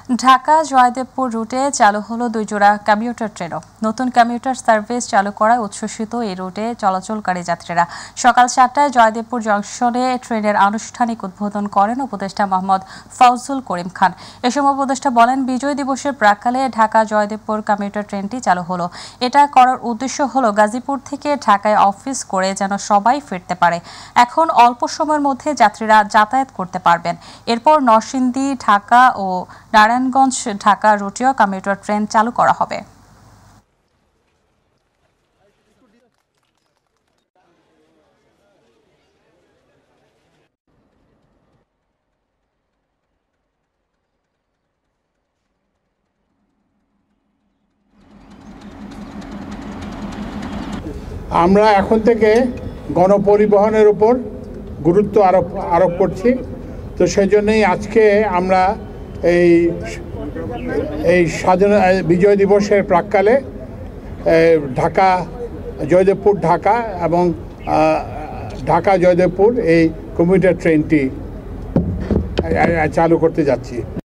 ঢাকা জয়দেবপুর রুটে চালু হলো 2 জোড়া কমিউটার ট্রেনও। নতুন কমিউটার সার্ভিস চালু করায় উচ্ছ্বসিত এই রুটে চলাচলকারী যাত্রীরা। সকাল 7টায় জয়দেবপুর জংশনে ট্রেনের আনুষ্ঠানিক উদ্বোধন করেন উপদেষ্টা মোহাম্মদ ফজলুল করিম খান। এ সময় উপদেষ্টা বলেন, বিজয় দিবসের প্রাক্কালে ঢাকা জয়দেবপুর কমিউটার ট্রেনটি চালু হলো। এটা করার উদ্দেশ্য হলো গাজীপুর থেকে ঢাকায় অফিস করে যেন সবাই ফিরতে পারে। এখন অল্প সময়ের মধ্যে যাত্রীরা যাতায়াত করতে পারবেন। এরপর নরসিংদী, ঢাকা ও নারায়ণগঞ্জ ঢাকা রুটেও কমিউটার ট্রেন চালু করা হবে। আমরা এখন থেকে গণপরিবহনের উপর গুরুত্ব আরোপ করছি। তো সেই জন্যই আজকে আমরা এই বিজয় দিবসের প্রাক্কালে ঢাকা জয়দেবপুর ঢাকা এবং ঢাকা জয়দেবপুর এই কমিউটার ট্রেনটি চালু করতে যাচ্ছি।